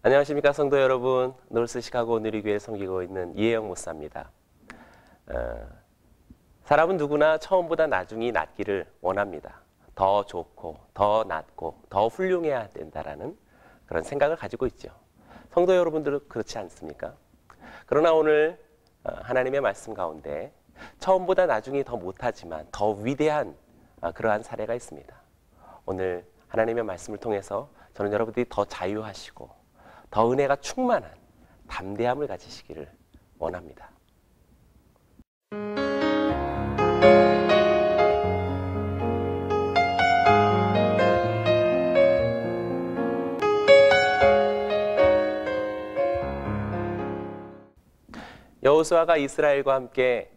안녕하십니까 성도 여러분. 노르스 시카고 누리교회 섬기고 있는 이혜영 목사입니다. 사람은 누구나 처음보다 나중이 낫기를 원합니다. 더 좋고 더 낫고 더 훌륭해야 된다라는 그런 생각을 가지고 있죠. 성도 여러분들은 그렇지 않습니까? 그러나 오늘 하나님의 말씀 가운데 처음보다 나중이 더 못하지만 더 위대한 그러한 사례가 있습니다. 오늘 하나님의 말씀을 통해서 저는 여러분들이 더 자유하시고 더 은혜가 충만한 담대함을 가지시기를 원합니다. 여호수아가 이스라엘과 함께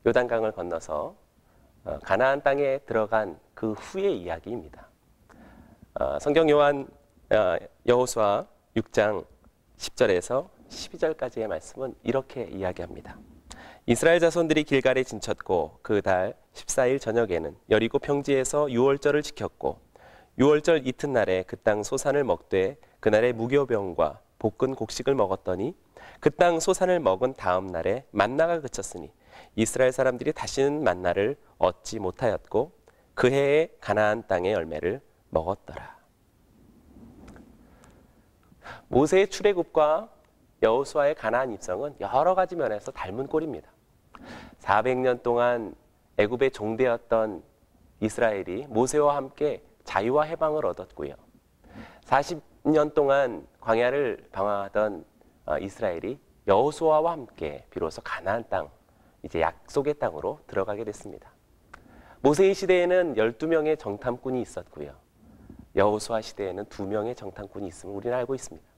요단강을 건너서 가나안 땅에 들어간 그 후의 이야기입니다. 성경 여호수아 6장 10절에서 12절까지의 말씀은 이렇게 이야기합니다. 이스라엘 자손들이 길갈에 진쳤고 그 달 14일 저녁에는 여리고 평지에서 유월절을 지켰고 유월절 이튿날에 그 땅 소산을 먹되 그날에 무교병과 볶은 곡식을 먹었더니 그 땅 소산을 먹은 다음 날에 만나가 그쳤으니 이스라엘 사람들이 다시는 만나를 얻지 못하였고 그 해에 가나안 땅의 열매를 먹었더라. 모세의 출애굽과 여호수아의 가나안 입성은 여러 가지 면에서 닮은 꼴입니다. 400년 동안 애굽의 종되었던 이스라엘이 모세와 함께 자유와 해방을 얻었고요. 40년 동안 광야를 방황하던 이스라엘이 여호수아와 함께 비로소 가나안 땅, 이제 약속의 땅으로 들어가게 됐습니다. 모세의 시대에는 12명의 정탐꾼이 있었고요. 여호수아 시대에는 2명의 정탐꾼이 있음을 우리는 알고 있습니다.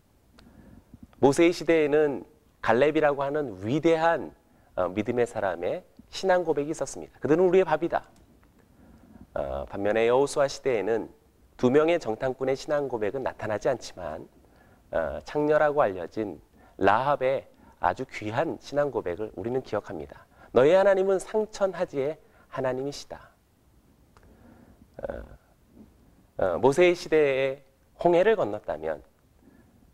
모세의 시대에는 갈렙이라고 하는 위대한 믿음의 사람의 신앙 고백이 있었습니다. 그들은 우리의 밥이다. 반면에 여호수아 시대에는 2명의 정탐꾼의 신앙 고백은 나타나지 않지만 창녀라고 알려진 라합의 아주 귀한 신앙 고백을 우리는 기억합니다. 너희 하나님은 상천하지의 하나님이시다. 모세의 시대에 홍해를 건넜다면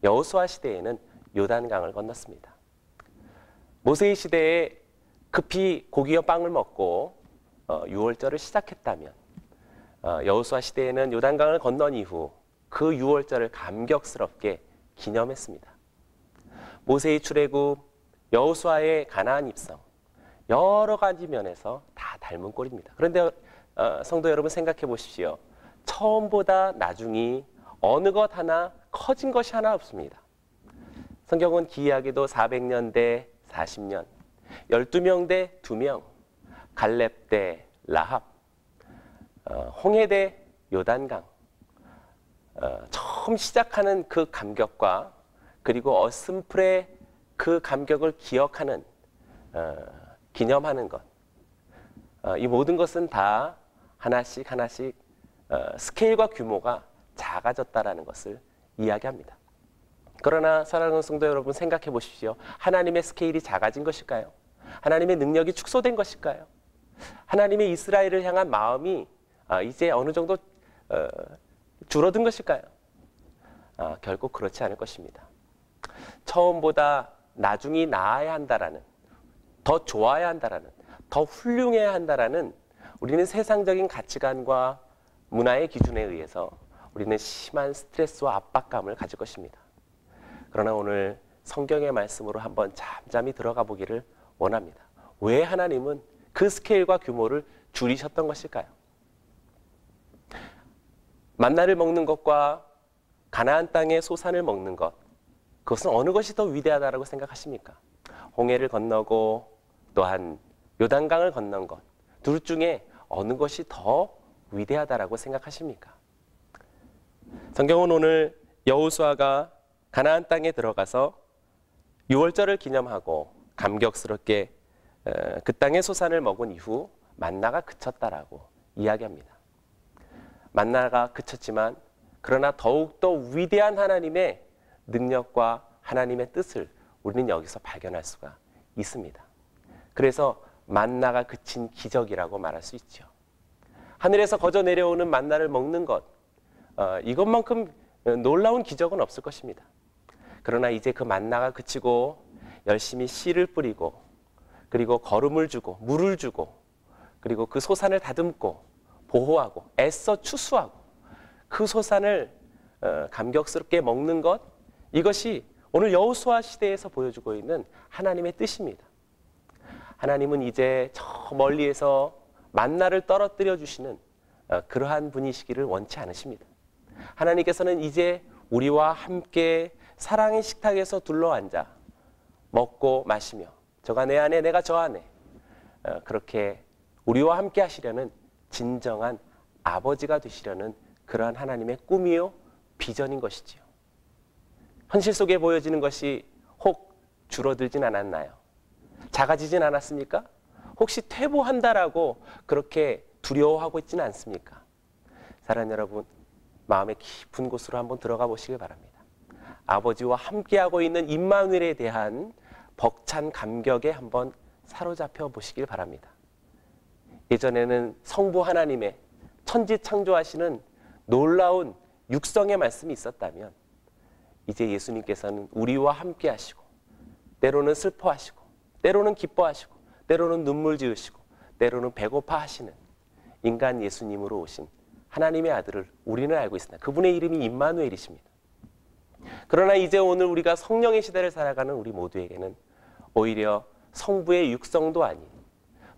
여호수아 시대에는 요단강을 건넜습니다. 모세의 시대에 급히 고기와 빵을 먹고 유월절을 시작했다면 여호수아 시대에는 요단강을 건넌 이후 그 유월절을 감격스럽게 기념했습니다. 모세의 출애굽, 여호수아의 가나안 입성, 여러 가지 면에서 다 닮은 꼴입니다. 그런데 성도 여러분 생각해 보십시오. 처음보다 나중이 어느 것 하나 커진 것이 하나 없습니다. 성경은 기이하게도 400년 대 40년, 12명 대 2명, 갈렙 대 라합, 홍해 대 요단강, 처음 시작하는 그 감격과 그리고 어슴풀의 그 감격을 기억하는, 기념하는 것, 이 모든 것은 다 하나씩 스케일과 규모가 작아졌다라는 것을 이야기합니다. 그러나 사랑하는 성도 여러분 생각해 보십시오. 하나님의 스케일이 작아진 것일까요? 하나님의 능력이 축소된 것일까요? 하나님의 이스라엘을 향한 마음이 이제 어느 정도 줄어든 것일까요? 결국 그렇지 않을 것입니다. 처음보다 나중이 나아야 한다라는, 더 좋아야 한다라는, 더 훌륭해야 한다라는 우리는 세상적인 가치관과 문화의 기준에 의해서 우리는 심한 스트레스와 압박감을 가질 것입니다. 그러나 오늘 성경의 말씀으로 한번 잠잠히 들어가 보기를 원합니다. 왜 하나님은 그 스케일과 규모를 줄이셨던 것일까요? 만나를 먹는 것과 가나안 땅의 소산을 먹는 것, 그것은 어느 것이 더 위대하다고 생각하십니까? 홍해를 건너고 또한 요단강을 건넌 것, 둘 중에 어느 것이 더 위대하다고 생각하십니까? 성경은 오늘 여호수아가 가나안 땅에 들어가서 유월절을 기념하고 감격스럽게 그 땅의 소산을 먹은 이후 만나가 그쳤다라고 이야기합니다. 만나가 그쳤지만 그러나 더욱더 위대한 하나님의 능력과 하나님의 뜻을 우리는 여기서 발견할 수가 있습니다. 그래서 만나가 그친 기적이라고 말할 수 있죠. 하늘에서 거저 내려오는 만나를 먹는 것, 이것만큼 놀라운 기적은 없을 것입니다. 그러나 이제 그 만나가 그치고 열심히 씨를 뿌리고 그리고 거름을 주고 물을 주고 그리고 그 소산을 다듬고 보호하고 애써 추수하고 그 소산을 감격스럽게 먹는 것, 이것이 오늘 여호수아 시대에서 보여주고 있는 하나님의 뜻입니다. 하나님은 이제 저 멀리에서 만나를 떨어뜨려 주시는 그러한 분이시기를 원치 않으십니다. 하나님께서는 이제 우리와 함께 사랑의 식탁에서 둘러앉아 먹고 마시며 저가 내 안에 내가 저 안에 그렇게 우리와 함께 하시려는 진정한 아버지가 되시려는 그러한 하나님의 꿈이요 비전인 것이지요. 현실 속에 보여지는 것이 혹 줄어들진 않았나요? 작아지진 않았습니까? 혹시 퇴보한다라고 그렇게 두려워하고 있지는 않습니까? 사랑하는 여러분, 마음의 깊은 곳으로 한번 들어가 보시길 바랍니다. 아버지와 함께하고 있는 임마누엘에 대한 벅찬 감격에 한번 사로잡혀 보시길 바랍니다. 예전에는 성부 하나님의 천지 창조하시는 놀라운 육성의 말씀이 있었다면 이제 예수님께서는 우리와 함께 하시고 때로는 슬퍼하시고 때로는 기뻐하시고 때로는 눈물 지으시고 때로는 배고파 하시는 인간 예수님으로 오신 하나님의 아들을 우리는 알고 있습니다. 그분의 이름이 임마누엘이십니다. 그러나 이제 오늘 우리가 성령의 시대를 살아가는 우리 모두에게는 오히려 성부의 육성도 아닌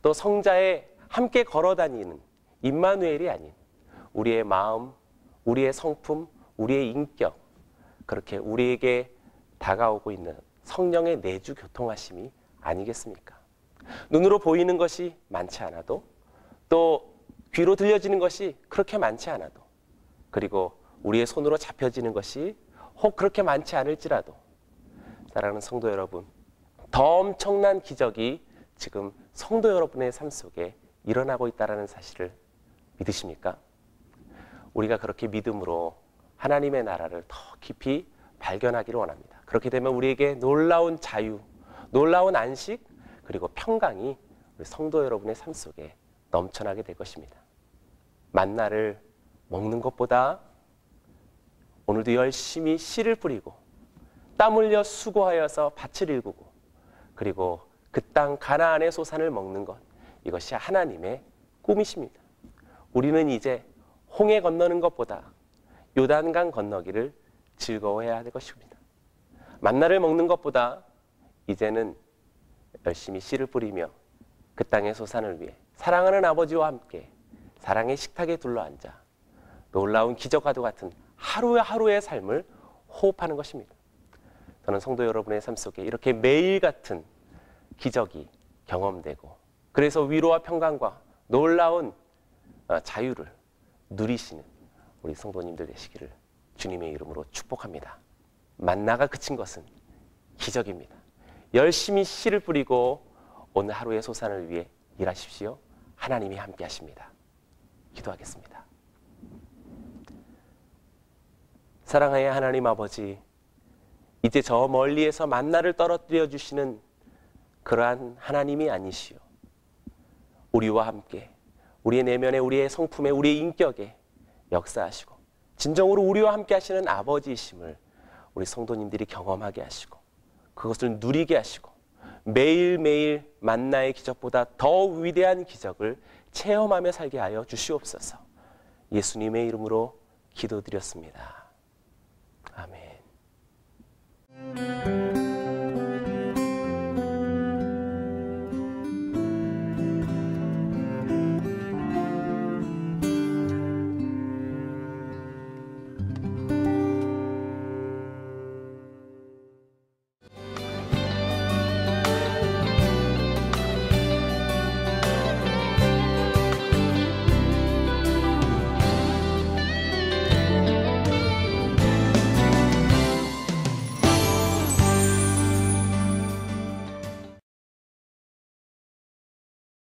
또 성자의 함께 걸어다니는 임마누엘이 아닌 우리의 마음, 우리의 성품, 우리의 인격, 그렇게 우리에게 다가오고 있는 성령의 내주 교통하심이 아니겠습니까? 눈으로 보이는 것이 많지 않아도 또 귀로 들려지는 것이 그렇게 많지 않아도 그리고 우리의 손으로 잡혀지는 것이 혹 그렇게 많지 않을지라도 사랑하는 성도 여러분, 더 엄청난 기적이 지금 성도 여러분의 삶 속에 일어나고 있다는 사실을 믿으십니까? 우리가 그렇게 믿음으로 하나님의 나라를 더 깊이 발견하기를 원합니다. 그렇게 되면 우리에게 놀라운 자유, 놀라운 안식, 그리고 평강이 우리 성도 여러분의 삶 속에 넘쳐나게 될 것입니다. 만나를 먹는 것보다 오늘도 열심히 씨를 뿌리고 땀 흘려 수고하여서 밭을 일구고 그리고 그 땅 가나안의 소산을 먹는 것, 이것이 하나님의 꿈이십니다. 우리는 이제 홍해 건너는 것보다 요단강 건너기를 즐거워해야 할 것입니다. 만나를 먹는 것보다 이제는 열심히 씨를 뿌리며 그 땅의 소산을 위해 사랑하는 아버지와 함께 사랑의 식탁에 둘러앉아 놀라운 기적과도 같은 하루하루의 삶을 호흡하는 것입니다. 저는 성도 여러분의 삶 속에 이렇게 매일 같은 기적이 경험되고 그래서 위로와 평강과 놀라운 자유를 누리시는 우리 성도님들 되시기를 주님의 이름으로 축복합니다. 만나가 그친 것은 기적입니다. 열심히 씨를 뿌리고 오늘 하루의 소산을 위해 일하십시오. 하나님이 함께 하십니다. 기도하겠습니다. 사랑하의 하나님 아버지, 이제 저 멀리에서 만나를 떨어뜨려 주시는 그러한 하나님이 아니시오. 우리와 함께 우리의 내면에, 우리의 성품에, 우리의 인격에 역사하시고 진정으로 우리와 함께 하시는 아버지이심을 우리 성도님들이 경험하게 하시고 그것을 누리게 하시고 매일매일 만나의 기적보다 더 위대한 기적을 체험하며 살게 하여 주시옵소서. 예수님의 이름으로 기도드렸습니다. 아멘.